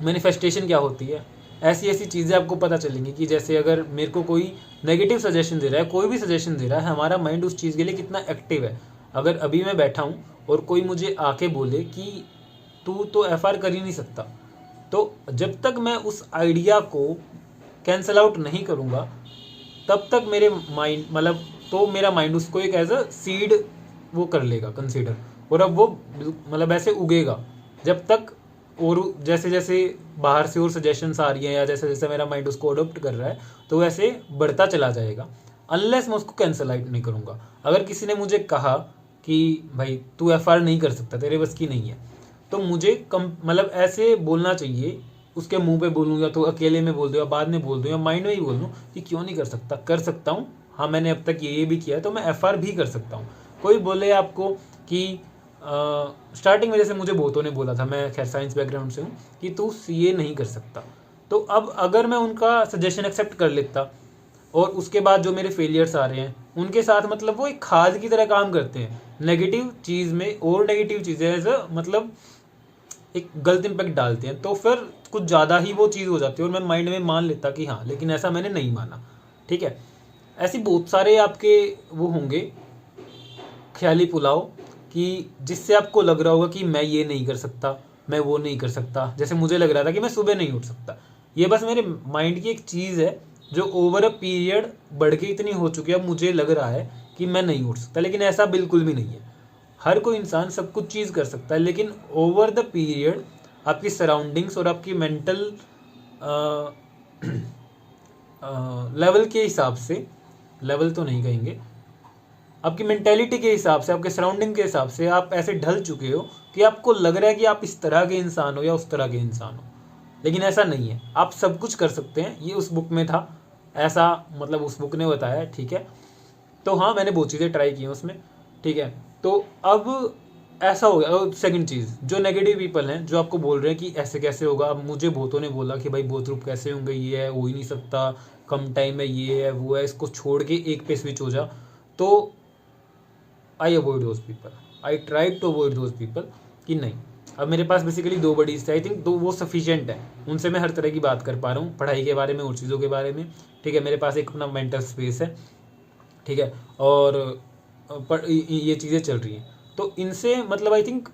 मैनिफेस्टेशन क्या होती है, ऐसी ऐसी चीज़ें आपको पता चलेंगी। कि जैसे अगर मेरे को कोई नेगेटिव सजेशन दे रहा है, कोई भी सजेशन दे रहा है, हमारा माइंड उस चीज़ के लिए कितना एक्टिव है। अगर अभी मैं बैठा हूँ और कोई मुझे आके बोले कि तू तो FR कर ही नहीं सकता, तो जब तक मैं उस आइडिया को कैंसल आउट नहीं करूँगा, तब तक मेरे माइंड तो मेरा माइंड उसको एक एज अ सीड वो कर लेगा कंसीडर, और अब वो मतलब ऐसे उगेगा जब तक और जैसे जैसे बाहर से और सजेशंस आ रही हैं या जैसे जैसे मेरा माइंड उसको अडोप्ट कर रहा है तो वैसे बढ़ता चला जाएगा, अनलेस मैं उसको कैंसल आउट नहीं करूँगा। अगर किसी ने मुझे कहा कि भाई तू एफआर नहीं कर सकता, तेरे बस की नहीं है, तो मुझे कम मतलब ऐसे बोलना चाहिए, उसके मुंह पे बोलूँ या तो अकेले में बोल दूँ या बाद में बोल दूँ या माइंड में ही बोल दूँ कि क्यों नहीं कर सकता, कर सकता हूँ। हाँ मैंने अब तक ये भी किया है तो मैं एफआर भी कर सकता हूँ। कोई बोले आपको कि स्टार्टिंग में जैसे मुझे बहुतों ने बोला था, मैं खैर साइंस बैकग्राउंड से हूँ, कि तू सीए नहीं कर सकता, तो अब अगर मैं उनका सजेशन एक्सेप्ट कर लेता और उसके बाद जो मेरे फेलियर्स आ रहे हैं उनके साथ मतलब वो एक खाद की तरह काम करते हैं, नेगेटिव चीज़ में और नेगेटिव चीज़ें मतलब एक गलत इम्पैक्ट डालते हैं, तो फिर कुछ ज़्यादा ही वो चीज़ हो जाती है और मैं माइंड में मान लेता कि हाँ लेकिन ऐसा मैंने नहीं माना। ठीक है, ऐसी बहुत सारे आपके वो होंगे ख्याली पुलाव कि जिससे आपको लग रहा होगा कि मैं ये नहीं कर सकता, मैं वो नहीं कर सकता। जैसे मुझे लग रहा था कि मैं सुबह नहीं उठ सकता, ये बस मेरे माइंड की एक चीज़ है जो ओवर अ पीरियड बढ़ के इतनी हो चुकी है, अब मुझे लग रहा है कि मैं नहीं उठ सकता, लेकिन ऐसा बिल्कुल भी नहीं है। हर कोई इंसान सब कुछ चीज़ कर सकता है, लेकिन ओवर द पीरियड आपकी सराउंडिंग्स और आपकी मेंटल लेवल के हिसाब से, लेवल तो नहीं कहेंगे, आपकी मेंटेलिटी के हिसाब से, आपके सराउंडिंग के हिसाब से आप ऐसे ढल चुके हो कि आपको लग रहा है कि आप इस तरह के इंसान हो या उस तरह के इंसान हो, लेकिन ऐसा नहीं है। आप सब कुछ कर सकते हैं, ये उस बुक में था, ऐसा मतलब उस बुक ने बताया। ठीक है, तो हाँ मैंने बहुत चीज़ें ट्राई की हैं उसमें। ठीक है, तो अब ऐसा हो गया। सेकंड चीज़, जो नेगेटिव पीपल हैं जो आपको बोल रहे हैं कि ऐसे कैसे होगा, अब मुझे बहुतों ने बोला कि भाई बहुत रूप कैसे होंगे, ये है, हो ही नहीं सकता, कम टाइम में ये है वो है, इसको छोड़ के एक पे स्विच हो जा, तो I avoid those people, I try to avoid those people कि नहीं। अब मेरे पास बेसिकली 2 बडीज थे, आई थिंक 2 वो सफिशिएंट है, उनसे मैं हर तरह की बात कर पा रहा हूँ, पढ़ाई के बारे में और चीज़ों के बारे में। ठीक है, मेरे पास एक अपना मेंटल स्पेस है। ठीक है, और ये चीज़ें चल रही हैं, तो इनसे मतलब आई थिंक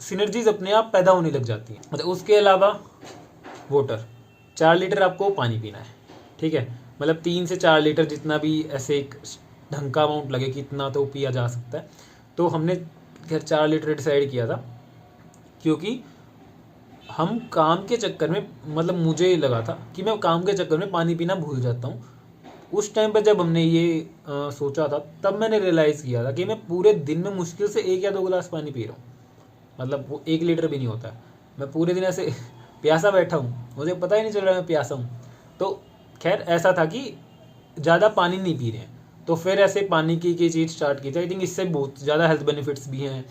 सिनर्जीज अपने आप पैदा होने लग जाती हैं। मतलब उसके अलावा वाटर, 4 लीटर आपको पानी पीना है। ठीक है, मतलब 3 से 4 लीटर जितना भी ऐसे एक ढंग का अमाउंट लगे कि इतना तो पिया जा सकता है। तो हमने खैर 4 लीटर डिसाइड किया था, क्योंकि हम काम के चक्कर में, मतलब मुझे लगा था कि मैं काम के चक्कर में पानी पीना भूल जाता हूँ। उस टाइम पर जब हमने ये सोचा था, तब मैंने रियलाइज़ किया था कि मैं पूरे दिन में मुश्किल से 1 या 2 गिलास पानी पी रहा हूँ, मतलब वो 1 लीटर भी नहीं होता है। मैं पूरे दिन ऐसे प्यासा बैठा हूँ, मुझे पता ही नहीं चल रहा मैं प्यासा हूँ। तो खैर ऐसा था कि ज़्यादा पानी नहीं पी रहे हैं, तो फिर ऐसे पानी की चीज़ स्टार्ट की थी। आई थिंक इससे बहुत ज़्यादा हेल्थ बेनिफिट्स भी हैं।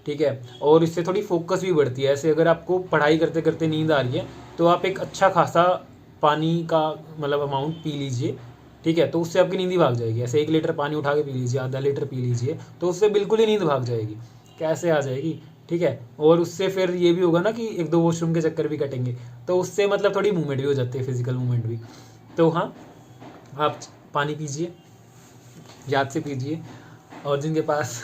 ठीक है, और इससे थोड़ी फोकस भी बढ़ती है। ऐसे अगर आपको पढ़ाई करते करते नींद आ रही है, तो आप एक अच्छा खासा पानी का मतलब अमाउंट पी लीजिए। ठीक है, तो उससे आपकी नींद ही भाग जाएगी। ऐसे 1 लीटर पानी उठा के पी लीजिए, आधा लीटर पी लीजिए, तो उससे बिल्कुल ही नींद भाग जाएगी। कैसे आ जाएगी? ठीक है, और उससे फिर ये भी होगा ना कि 1-2 वॉशरूम के चक्कर भी कटेंगे, तो उससे मतलब थोड़ी मूवमेंट भी हो जाती है, फिजिकल मूवमेंट भी। तो हाँ, आप पानी पीजिए, याद से पीजिए, और जिनके पास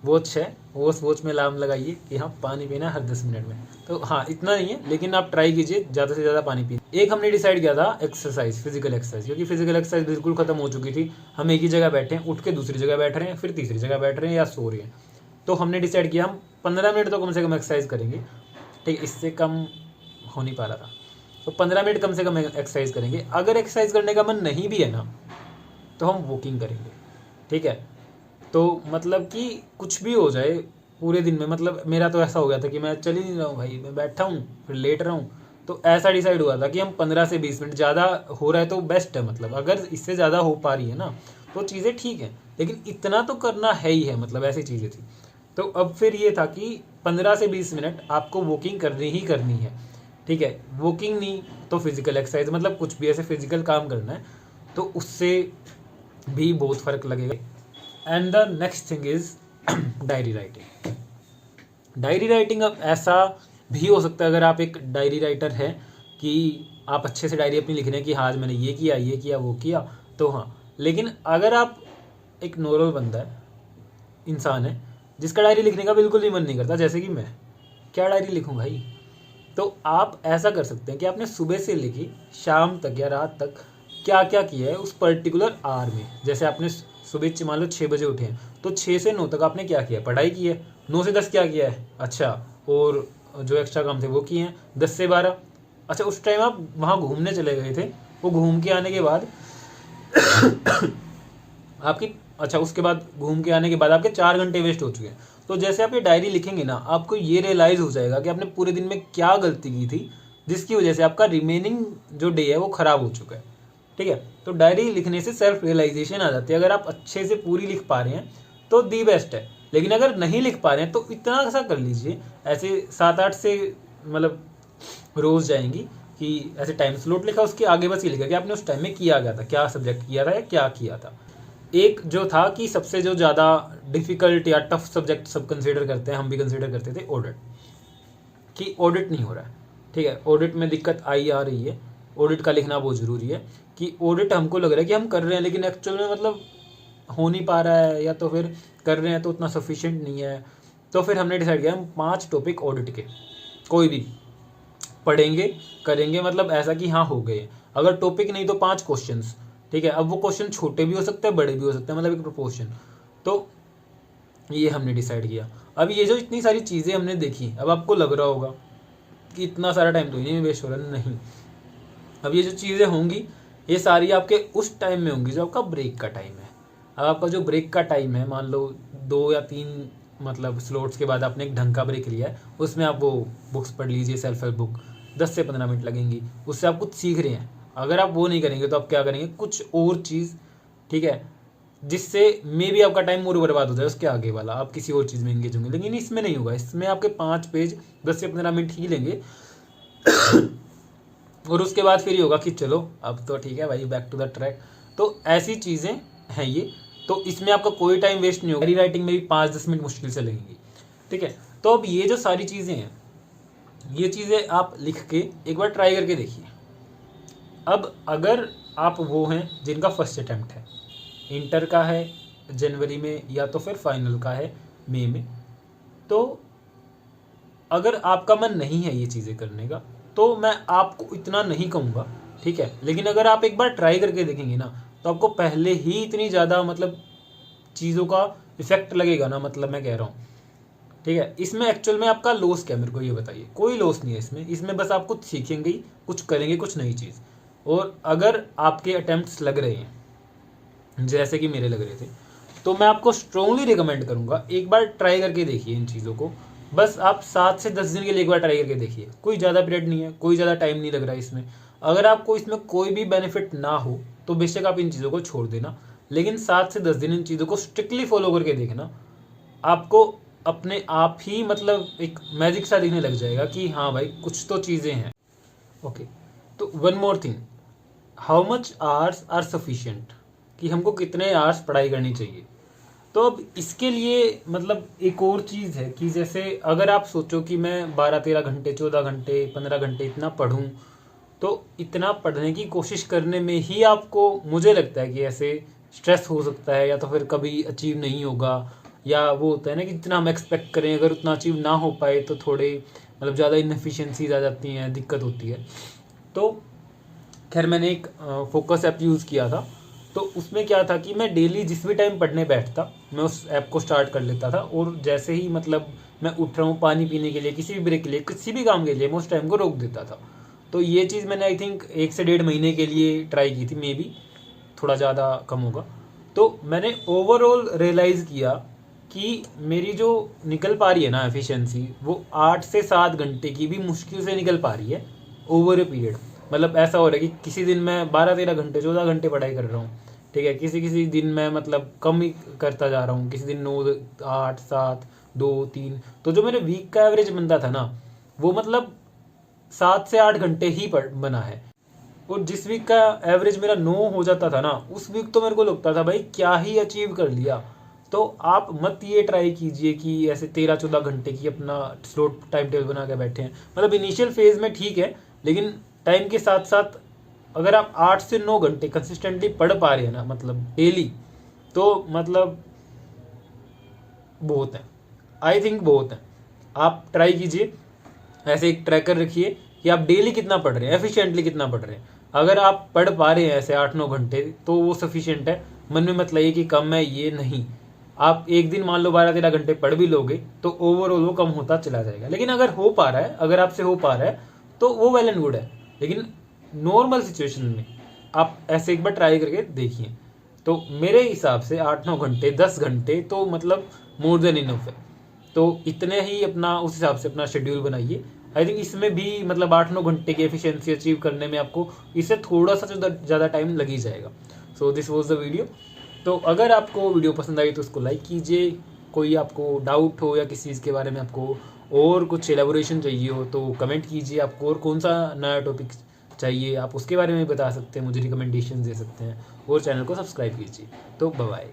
वॉच है वो उस वॉच में अलार्म लगाइए कि हाँ पानी पीना हर 10 मिनट में। तो हाँ इतना नहीं है, लेकिन आप ट्राई कीजिए ज़्यादा से ज़्यादा पानी पीजिए। एक हमने डिसाइड किया था एक्सरसाइज, फिजिकल एक्सरसाइज, क्योंकि फिजिकल एक्सरसाइज बिल्कुल ख़त्म हो चुकी थी। हम एक ही जगह बैठे हैं, उठ के दूसरी जगह बैठ रहे हैं, फिर तीसरी जगह बैठ रहे हैं या सो रहे हैं। तो हमने डिसाइड किया हम 15 मिनट तो कम से कम एक्सरसाइज करेंगे। ठीक, इससे कम हो नहीं पा रहा था, तो 15 मिनट कम से कम एक्सरसाइज करेंगे। अगर एक्सरसाइज करने का मन नहीं भी है ना, तो हम वॉकिंग करेंगे। ठीक है, तो मतलब कि कुछ भी हो जाए पूरे दिन में, मतलब मेरा तो ऐसा हो गया था कि मैं चल ही नहीं रहा हूँ भाई, मैं बैठा हूँ फिर लेट रहा हूँ। तो ऐसा डिसाइड हुआ था कि हम 15 से 20 मिनट, ज़्यादा हो रहा है तो बेस्ट है, मतलब अगर इससे ज़्यादा हो पा रही है ना तो चीज़ें ठीक हैं, लेकिन इतना तो करना है ही है, मतलब ऐसी चीज़ें थी। तो अब फिर ये था कि 15 से 20 मिनट आपको वॉकिंग करनी ही करनी है। ठीक है, वॉकिंग नहीं तो फिजिकल एक्सरसाइज, मतलब कुछ भी ऐसे फिजिकल काम करना है, तो उससे भी बहुत फ़र्क लगेगा। And the next thing is diary writing. Diary writing अब ऐसा भी हो सकता है, अगर आप एक डायरी राइटर हैं कि आप अच्छे से डायरी अपनी लिख रहे हैं कि हाँ आज मैंने ये किया वो किया, तो हाँ। लेकिन अगर आप एक नॉर्मल बंदा है, इंसान है, जिसका डायरी लिखने का बिल्कुल भी मन नहीं करता, जैसे कि मैं, क्या डायरी लिखूं भाई, तो आप ऐसा कर सकते हैं कि आपने सुबह से लेके शाम तक या रात तक क्या क्या किया है उस पर्टिकुलर आवर में। जैसे आपने सुबह मान लो 6 बजे उठे हैं, तो 6 से 9 तक आपने क्या किया, पढ़ाई की है। 9 से 10 क्या किया है, अच्छा, और जो एक्स्ट्रा काम थे वो किए हैं 10 से 12। अच्छा उस टाइम आप वहाँ घूमने चले गए थे, वो घूम के आने के बाद आपकी अच्छा उसके बाद घूम के आने के बाद आपके 4 घंटे वेस्ट हो चुके हैं। तो जैसे आप ये डायरी लिखेंगे ना, आपको ये रियलाइज़ हो जाएगा कि आपने पूरे दिन में क्या गलती की थी जिसकी वजह से आपका रिमेनिंग जो डे है वो ख़राब हो चुका है। ठीक है, तो डायरी लिखने से सेल्फ रियलाइजेशन आ जाती है। अगर आप अच्छे से पूरी लिख पा रहे हैं तो दी बेस्ट है, लेकिन अगर नहीं लिख पा रहे हैं तो इतना सा कर लीजिए, ऐसे 7-8 से मतलब रोज़ जाएंगी कि ऐसे टाइम स्लॉट लिखा, उसके आगे बस ये लिखा कि आपने उस टाइम में किया गया था, क्या सब्जेक्ट किया था या क्या किया था। एक जो था कि सबसे जो ज़्यादा डिफ़िकल्ट या टफ सब्जेक्ट सब कंसीडर करते हैं, हम भी कंसीडर करते थे ऑडिट, कि ऑडिट नहीं हो रहा है। ठीक है, ऑडिट में दिक्कत आ रही है, ऑडिट का लिखना बहुत ज़रूरी है कि ऑडिट हमको लग रहा है कि हम कर रहे हैं लेकिन एक्चुअल में मतलब हो नहीं पा रहा है, या तो फिर कर रहे हैं तो उतना सफिशिएंट नहीं है। तो फिर हमने डिसाइड किया हम 5 टॉपिक ऑडिट के कोई भी पढ़ेंगे करेंगे, मतलब ऐसा कि हाँ हो गए, अगर टॉपिक नहीं तो 5 क्वेश्चंस। ठीक है, अब वो क्वेश्चन छोटे भी हो सकते हैं बड़े भी हो सकते हैं, मतलब एक प्रोपोर्शन। तो ये हमने डिसाइड किया। अब ये जो इतनी सारी चीज़ें हमने देखी, अब आपको लग रहा होगा कि इतना सारा टाइम तो नहीं वेस्ट हो रहा, नहीं। अब ये जो चीज़ें होंगी ये सारी आपके उस टाइम में होंगी जो आपका ब्रेक का टाइम है। अब आपका जो ब्रेक का टाइम है, मान लो 2 या 3 मतलब स्लॉट्स के बाद आपने एक ढंग का ब्रेक लिया है, उसमें आप वो बुक्स पढ़ लीजिए, सेल्फ हेल्प बुक 10 से 15 मिनट लगेंगी, उससे आप कुछ सीख रहे हैं। अगर आप वो नहीं करेंगे तो आप क्या करेंगे, कुछ और चीज़, ठीक है, जिससे मे भी आपका टाइम और बर्बाद हो जाए, उसके आगे वाला आप किसी और चीज़ में एंगेज होंगे, लेकिन इसमें नहीं होगा। इसमें आपके 5 पेज 10 से 15 मिनट ही लेंगे और उसके बाद फिर ये होगा कि चलो अब तो ठीक है भाई, बैक टू द ट्रैक। तो ऐसी चीज़ें हैं ये, तो इसमें आपका कोई टाइम वेस्ट नहीं होगा। राइटिंग में भी 5-10 मिनट मुश्किल से लगेंगी। ठीक है, तो अब ये जो सारी चीज़ें हैं, ये चीज़ें आप लिख के एक बार ट्राई करके देखिए। अब अगर आप वो हैं जिनका फर्स्ट अटैम्प्ट है, इंटर का है जनवरी में या तो फिर फाइनल का है मई में, तो अगर आपका मन नहीं है ये चीज़ें करने का तो मैं आपको इतना नहीं कहूँगा। ठीक है, लेकिन अगर आप एक बार ट्राई करके देखेंगे ना, तो आपको पहले ही इतनी ज़्यादा मतलब चीज़ों का इफेक्ट लगेगा ना, मतलब मैं कह रहा हूँ। ठीक है, इसमें एक्चुअल में आपका लॉस क्या है, मेरे को ये बताइए। कोई लॉस नहीं है इसमें बस आप कुछ सीखेंगे, कुछ करेंगे, कुछ नई चीज़। और अगर आपके अटैम्प्ट्स लग रहे हैं जैसे कि मेरे लग रहे थे, तो मैं आपको स्ट्रांगली रिकमेंड करूँगा एक बार ट्राई करके देखिए इन चीज़ों को। बस आप 7 से 10 दिन के लिए एक बार ट्राई करके देखिए, कोई ज़्यादा पीरियड नहीं है, कोई ज़्यादा टाइम नहीं लग रहा है इसमें। अगर आपको इसमें कोई भी बेनिफिट ना हो तो बेशक आप इन चीज़ों को छोड़ देना, लेकिन 7 से 10 दिन इन चीज़ों को स्ट्रिक्टली फॉलो करके देखना। आपको अपने आप ही मतलब एक मैजिक सा दिखने लग जाएगा कि हाँ भाई कुछ तो चीज़ें हैं। ओके, तो one more thing, how much hours are sufficient, कि हमको कितने आवर्स पढ़ाई करनी चाहिए। तो अब इसके लिए मतलब एक और चीज़ है कि जैसे अगर आप सोचो कि मैं 12-13 घंटे 14 घंटे 15 घंटे इतना पढूं, तो इतना पढ़ने की कोशिश करने में ही आपको, मुझे लगता है कि ऐसे स्ट्रेस हो सकता है, या तो फिर कभी अचीव नहीं होगा, या वो होता है ना कि जितना हम एक्सपेक्ट करें अगर उतना अचीव ना हो पाए तो थोड़े मतलब ज़्यादा इनएफिशिएंसीज आ जाती हैं, दिक्कत होती है। तो खैर मैंने एक फोकस ऐप यूज़ किया था, तो उसमें क्या था कि मैं डेली जिस भी टाइम पढ़ने बैठता मैं उस ऐप को स्टार्ट कर लेता था, और जैसे ही मतलब मैं उठ रहा हूँ पानी पीने के लिए, किसी भी ब्रेक के लिए, किसी भी काम के लिए, मैं उस टाइम को रोक देता था। तो ये चीज़ मैंने आई थिंक 1 से 1.5 महीने के लिए ट्राई की थी, मे बी थोड़ा ज़्यादा कम होगा। तो मैंने ओवरऑल रियलाइज़ किया कि मेरी जो निकल पा रही है ना एफिशिएंसी, वो 8 से 7 घंटे की भी मुश्किल से निकल पा रही है ओवर ए पीरियड। मतलब ऐसा हो रहा है कि किसी दिन मैं 12-13 घंटे 14 घंटे पढ़ाई कर रहा हूँ। ठीक है, किसी दिन मैं मतलब कम ही करता जा रहा हूँ, किसी दिन 9, 8, 7, 2, 3। तो जो मेरे वीक का एवरेज बनता था ना, वो मतलब 7 से 8 घंटे ही बना है। और जिस वीक का एवरेज मेरा 9 हो जाता था ना, उस वीक तो मेरे को लगता था भाई क्या ही अचीव कर लिया। तो आप मत ये ट्राई कीजिए कि ऐसे 13-14 घंटे की अपना स्लॉट टाइम टेबल बना के बैठे हैं। मतलब इनिशियल फेज में ठीक है, लेकिन टाइम के साथ साथ अगर आप 8 से 9 घंटे कंसिस्टेंटली पढ़ पा रहे हैं ना, मतलब डेली, तो मतलब बहुत है, आई थिंक बहुत है। आप ट्राई कीजिए, ऐसे एक ट्रैकर रखिए कि आप डेली कितना पढ़ रहे हैं, एफिशिएंटली कितना पढ़ रहे हैं। अगर आप पढ़ पा रहे हैं ऐसे 8-9 घंटे तो वो सफिशिएंट है। मन में मत लाइए कि कम है, ये नहीं। आप एक दिन मान लो 12-13 घंटे पढ़ भी लोगे तो ओवरऑल वो कम होता चला जाएगा। लेकिन अगर हो पा रहा है, अगर आपसे हो पा रहा है तो वो वेल एंड गुड है। लेकिन नॉर्मल सिचुएशन में आप ऐसे एक बार ट्राई करके देखिए। तो मेरे हिसाब से 8-9 घंटे 10 घंटे तो मतलब मोर देन इनफ है। तो इतने ही अपना उस हिसाब से अपना शेड्यूल बनाइए। आई थिंक इसमें भी मतलब 8-9 घंटे की एफिशिएंसी अचीव करने में आपको इससे थोड़ा सा ज़्यादा टाइम लग ही जाएगा। So this was the video. तो अगर आपको वीडियो पसंद आई तो उसको लाइक कीजिए। कोई आपको डाउट हो या किसी चीज़ के बारे में आपको और कुछ एलेबोरेशन चाहिए हो तो कमेंट कीजिए। आपको और कौन सा नया टॉपिक चाहिए आप उसके बारे में बता सकते हैं, मुझे रिकमेंडेशन दे सकते हैं। और चैनल को सब्सक्राइब कीजिए। तो बाय बाय।